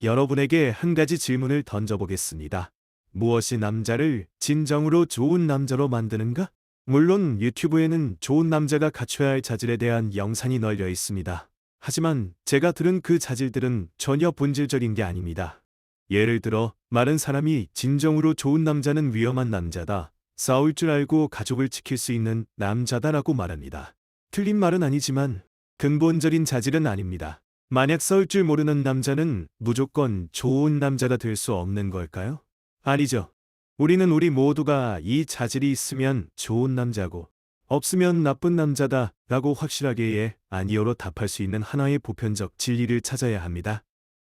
여러분에게 한 가지 질문을 던져보겠습니다. 무엇이 남자를 진정으로 좋은 남자로 만드는가? 물론 유튜브에는 좋은 남자가 갖춰야 할 자질에 대한 영상이 널려 있습니다. 하지만 제가 들은 그 자질들은 전혀 본질적인 게 아닙니다. 예를 들어, 마른 사람이 진정으로 좋은 남자는 위험한 남자다. 싸울 줄 알고 가족을 지킬 수 있는 남자다라고 말합니다. 틀린 말은 아니지만 근본적인 자질은 아닙니다. 만약 싸울 줄 모르는 남자는 무조건 좋은 남자가 될 수 없는 걸까요? 아니죠. 우리 모두가 이 자질이 있으면 좋은 남자고, 없으면 나쁜 남자다 라고 확실하게 예, 아니요로 답할 수 있는 하나의 보편적 진리를 찾아야 합니다.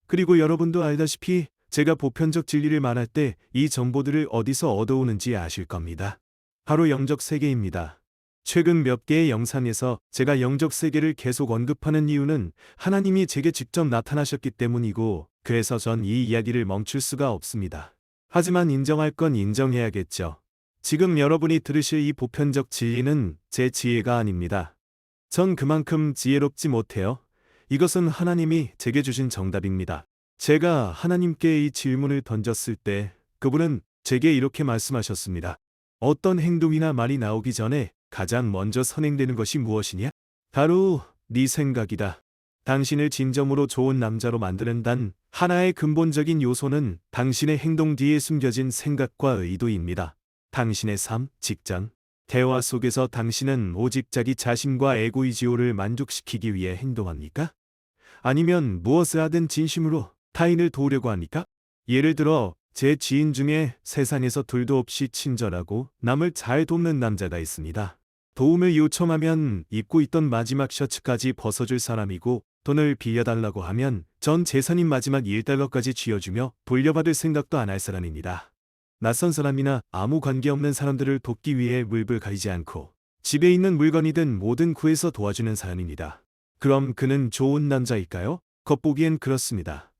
그리고 여러분도 알다시피 제가 보편적 진리를 말할 때 이 정보들을 어디서 얻어오는지 아실 겁니다. 바로 영적 세계입니다. 최근 몇 개의 영상에서 제가 영적 세계를 계속 언급하는 이유는 하나님이 제게 직접 나타나셨기 때문이고, 그래서 전 이 이야기를 멈출 수가 없습니다. 하지만 인정할 건 인정해야겠죠. 지금 여러분이 들으실 이 보편적 진리는 제 지혜가 아닙니다. 전 그만큼 지혜롭지 못해요. 이것은 하나님이 제게 주신 정답입니다. 제가 하나님께 이 질문을 던졌을 때 그분은 제게 이렇게 말씀하셨습니다. 어떤 행동이나 말이 나오기 전에 가장 먼저 선행되는 것이 무엇이냐? 바로 네 생각이다. 당신을 진정으로 좋은 남자로 만드는 단 하나의 근본적인 요소는 당신의 행동 뒤에 숨겨진 생각과 의도입니다. 당신의 삶, 직장, 대화 속에서 당신은 오직 자기 자신과 에고이지오를 만족시키기 위해 행동합니까? 아니면 무엇을 하든 진심으로 타인을 도우려고 합니까? 예를 들어 제 지인 중에 세상에서 둘도 없이 친절하고 남을 잘 돕는 남자가 있습니다. 도움을 요청하면 입고 있던 마지막 셔츠까지 벗어줄 사람이고, 돈을 빌려달라고 하면 전 재산인 마지막 1달러까지 쥐어주며 돌려받을 생각도 안 할 사람입니다. 낯선 사람이나 아무 관계없는 사람들을 돕기 위해 물불 가리지 않고 집에 있는 물건이든 뭐든 구해서 도와주는 사람입니다. 그럼 그는 좋은 남자일까요? 겉보기엔 그렇습니다.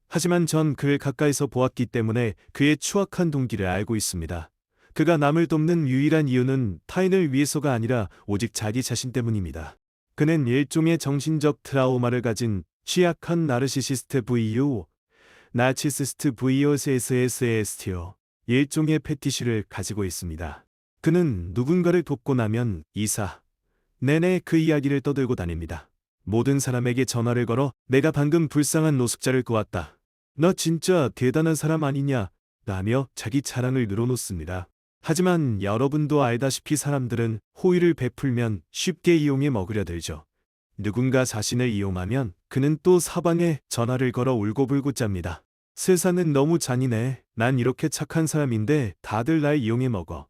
하지만 전 그를 가까이서 보았기 때문에 그의 추악한 동기를 알고 있습니다. 그가 남을 돕는 유일한 이유는 타인을 위해서가 아니라 오직 자기 자신 때문입니다. 그는 일종의 정신적 트라우마를 가진 취약한 나르시시스트 VU, 나치시스트 VOSSSSTO, 일종의 패티시를 가지고 있습니다. 그는 누군가를 돕고 나면 이사 내내 그 이야기를 떠들고 다닙니다. 모든 사람에게 전화를 걸어 내가 방금 불쌍한 노숙자를 구했다. 너 진짜 대단한 사람 아니냐? 라며 자기 자랑을 늘어놓습니다. 하지만 여러분도 알다시피 사람들은 호의를 베풀면 쉽게 이용해 먹으려 들죠. 누군가 자신을 이용하면 그는 또 사방에 전화를 걸어 울고불고 짭니다. 세상은 너무 잔인해. 난 이렇게 착한 사람인데 다들 날 이용해 먹어.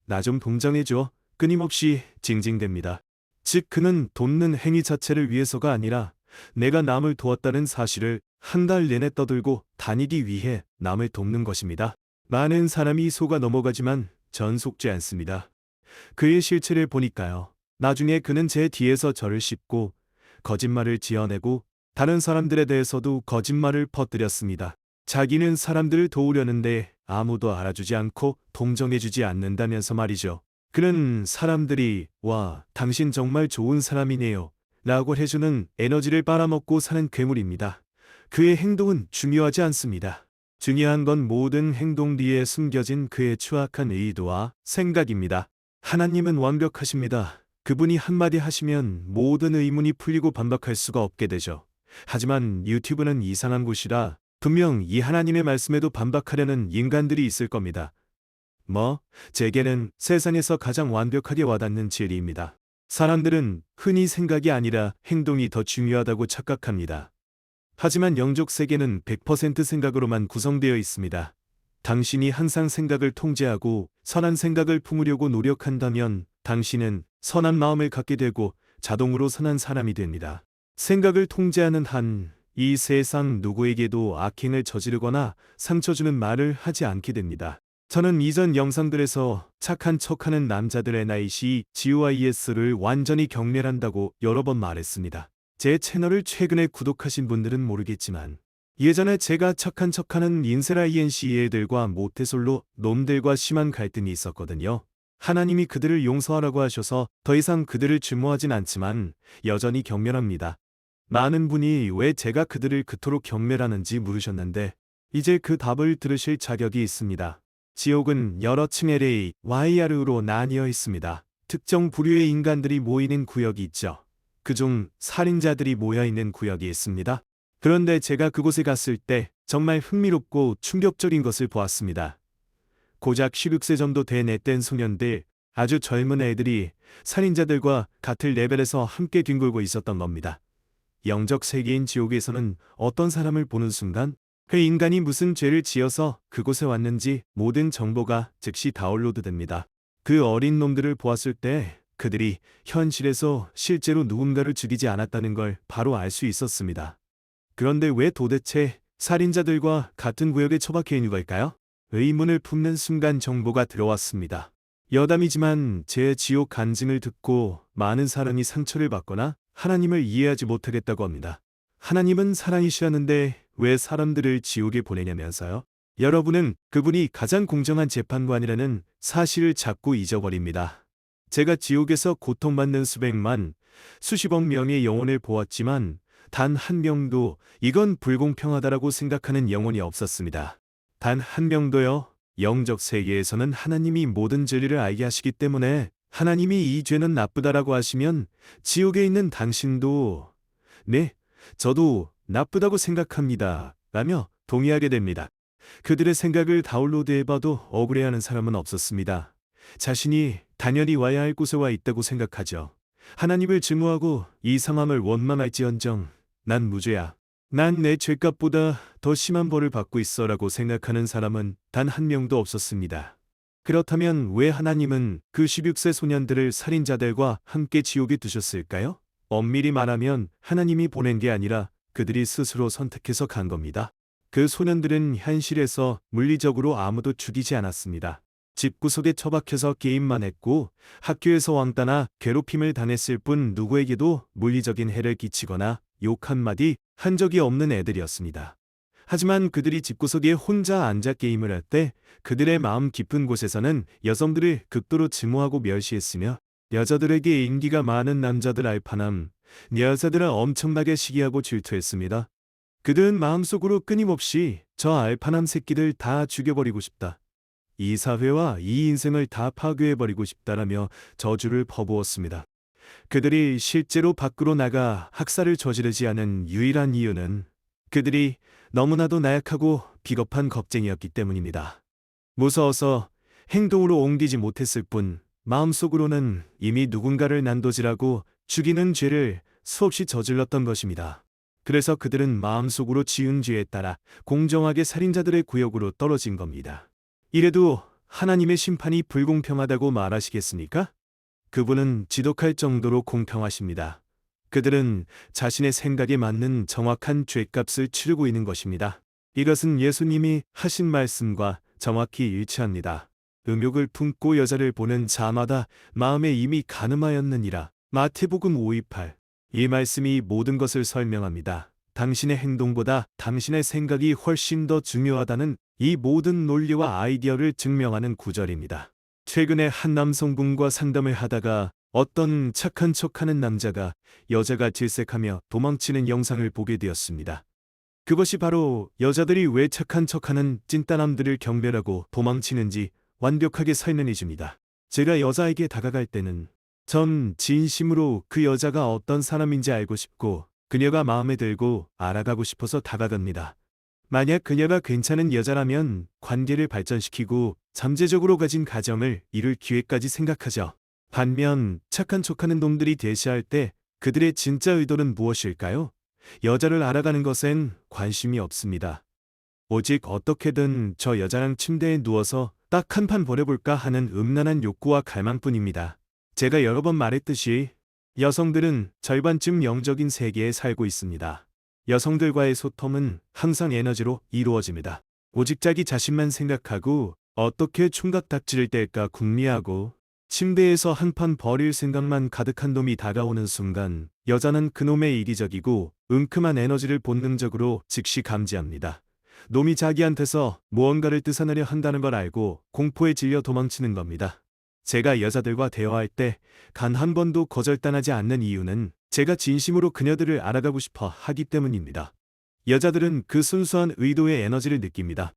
나 좀 동정해줘. 끊임없이 징징댑니다. 즉 그는 돕는 행위 자체를 위해서가 아니라 내가 남을 도왔다는 사실을 한 달 내내 떠들고 다니기 위해 남을 돕는 것입니다. 많은 사람이 속아 넘어가지만 전 속지 않습니다. 그의 실체를 보니까요. 나중에 그는 제 뒤에서 저를 씹고 거짓말을 지어내고 다른 사람들에 대해서도 거짓말을 퍼뜨렸습니다. 자기는 사람들을 도우려는데 아무도 알아주지 않고 동정해주지 않는다면서 말이죠. 그는 사람들이 와, 당신 정말 좋은 사람이네요 라고 해주는 에너지를 빨아먹고 사는 괴물입니다. 그의 행동은 중요하지 않습니다. 중요한 건 모든 행동 뒤에 숨겨진 그의 추악한 의도와 생각입니다. 하나님은 완벽하십니다. 그분이 한마디 하시면 모든 의문이 풀리고 반박할 수가 없게 되죠. 하지만 유튜브는 이상한 곳이라 분명 이 하나님의 말씀에도 반박하려는 인간들이 있을 겁니다. 제게는 세상에서 가장 완벽하게 와닿는 진리입니다. 사람들은 흔히 생각이 아니라 행동이 더 중요하다고 착각합니다. 하지만 영적 세계는 100% 생각으로만 구성되어 있습니다. 당신이 항상 생각을 통제하고 선한 생각을 품으려고 노력한다면 당신은 선한 마음을 갖게 되고 자동으로 선한 사람이 됩니다. 생각을 통제하는 한 이 세상 누구에게도 악행을 저지르거나 상처 주는 말을 하지 않게 됩니다. 저는 이전 영상들에서 착한 척하는 남자들의 나이시 GYS를 완전히 경멸한다고 여러 번 말했습니다. 제 채널을 최근에 구독하신 분들은 모르겠지만 예전에 제가 착한 척하는 인세라 ENC 애들과 모태솔로 놈들과 심한 갈등이 있었거든요. 하나님이 그들을 용서하라고 하셔서 더 이상 그들을 증오하진 않지만 여전히 경멸합니다. 많은 분이 왜 제가 그들을 그토록 경멸하는지 물으셨는데 이제 그 답을 들으실 자격이 있습니다. 지옥은 여러 층 LA, YR으로 나뉘어 있습니다. 특정 부류의 인간들이 모이는 구역이 있죠. 그중 살인자들이 모여 있는 구역이 있습니다. 그런데 제가 그곳에 갔을 때 정말 흥미롭고 충격적인 것을 보았습니다. 고작 16세 정도 된 앳된 소년들, 아주 젊은 애들이 살인자들과 같은 레벨에서 함께 뒹굴고 있었던 겁니다. 영적 세계인 지옥에서는 어떤 사람을 보는 순간 그 인간이 무슨 죄를 지어서 그곳에 왔는지 모든 정보가 즉시 다운로드 됩니다. 그 어린 놈들을 보았을 때 그들이 현실에서 실제로 누군가를 죽이지 않았다는 걸 바로 알 수 있었습니다. 그런데 왜 도대체 살인자들과 같은 구역에 처박혀 있는 걸까요? 의문을 품는 순간 정보가 들어왔습니다. 여담이지만 제 지옥 간증을 듣고 많은 사람이 상처를 받거나 하나님을 이해하지 못하겠다고 합니다. 하나님은 사랑이시라는데 왜 사람들을 지옥에 보내냐면서요? 여러분은 그분이 가장 공정한 재판관이라는 사실을 자꾸 잊어버립니다. 제가 지옥에서 고통받는 수백만, 수십억 명의 영혼을 보았지만 단 한 명도 이건 불공평하다라고 생각하는 영혼이 없었습니다. 단 한 명도요. 영적 세계에서는 하나님이 모든 진리를 알게 하시기 때문에 하나님이 이 죄는 나쁘다라고 하시면 지옥에 있는 당신도 네, 저도 나쁘다고 생각합니다. 라며 동의하게 됩니다. 그들의 생각을 다운로드해봐도 억울해하는 사람은 없었습니다. 자신이 단연히 와야 할 곳에 와 있다고 생각하죠. 하나님을 증오하고 이 상황을 원망할지언정 난 무죄야. 난 내 죄값보다 더 심한 벌을 받고 있어라고 생각하는 사람은 단 한 명도 없었습니다. 그렇다면 왜 하나님은 그 16세 소년들을 살인자들과 함께 지옥에 두셨을까요? 엄밀히 말하면 하나님이 보낸 게 아니라 그들이 스스로 선택해서 간 겁니다. 그 소년들은 현실에서 물리적으로 아무도 죽이지 않았습니다. 집구석에 처박혀서 게임만 했고 학교에서 왕따나 괴롭힘을 당했을 뿐 누구에게도 물리적인 해를 끼치거나 욕 한마디 한 적이 없는 애들이었습니다. 하지만 그들이 집구석에 혼자 앉아 게임을 할 때 그들의 마음 깊은 곳에서는 여성들을 극도로 증오하고 멸시했으며 여자들에게 인기가 많은 남자들 알파남, 여자들을 엄청나게 시기하고 질투했습니다. 그들은 마음속으로 끊임없이 저 알파남 새끼들 다 죽여버리고 싶다. 이 사회와 이 인생을 다 파괴해버리고 싶다라며 저주를 퍼부었습니다. 그들이 실제로 밖으로 나가 학살을 저지르지 않은 유일한 이유는 그들이 너무나도 나약하고 비겁한 겁쟁이였기 때문입니다. 무서워서 행동으로 옮기지 못했을 뿐 마음속으로는 이미 누군가를 난도질하고 죽이는 죄를 수없이 저질렀던 것입니다. 그래서 그들은 마음속으로 지은 죄에 따라 공정하게 살인자들의 구역으로 떨어진 겁니다. 이래도 하나님의 심판이 불공평하다고 말하시겠습니까? 그분은 지독할 정도로 공평하십니다. 그들은 자신의 생각에 맞는 정확한 죄값을 치르고 있는 것입니다. 이것은 예수님이 하신 말씀과 정확히 일치합니다. 음욕을 품고 여자를 보는 자마다 마음에 이미 간음하였느니라. 마태복음 5:28. 이 말씀이 모든 것을 설명합니다. 당신의 행동보다 당신의 생각이 훨씬 더 중요하다는 이 모든 논리와 아이디어를 증명하는 구절입니다. 최근에 한 남성분과 상담을 하다가 어떤 착한 척하는 남자가 여자가 질색하며 도망치는 영상을 보게 되었습니다. 그것이 바로 여자들이 왜 착한 척하는 찐따남들을 경멸하고 도망치는지 완벽하게 설명해 줍니다. 제가 여자에게 다가갈 때는 전 진심으로 그 여자가 어떤 사람인지 알고 싶고 그녀가 마음에 들고 알아가고 싶어서 다가갑니다. 만약 그녀가 괜찮은 여자라면 관계를 발전시키고 잠재적으로 가진 가정을 이룰 기회까지 생각하죠. 반면 착한 척하는 놈들이 대시할 때 그들의 진짜 의도는 무엇일까요? 여자를 알아가는 것엔 관심이 없습니다. 오직 어떻게든 저 여자랑 침대에 누워서 딱 한 판 벌여볼까 하는 음란한 욕구와 갈망뿐입니다. 제가 여러 번 말했듯이 여성들은 절반쯤 영적인 세계에 살고 있습니다. 여성들과의 소통은 항상 에너지로 이루어집니다. 오직 자기 자신만 생각하고 어떻게 총각딱지를 뗄까 궁리하고 침대에서 한판 버릴 생각만 가득한 놈이 다가오는 순간 여자는 그놈의 이기적이고 은큼한 에너지를 본능적으로 즉시 감지합니다. 놈이 자기한테서 무언가를 뜯어내려 한다는 걸 알고 공포에 질려 도망치는 겁니다. 제가 여자들과 대화할 때 단 한 번도 거절당하지 않는 이유는 제가 진심으로 그녀들을 알아가고 싶어 하기 때문입니다. 여자들은 그 순수한 의도의 에너지를 느낍니다.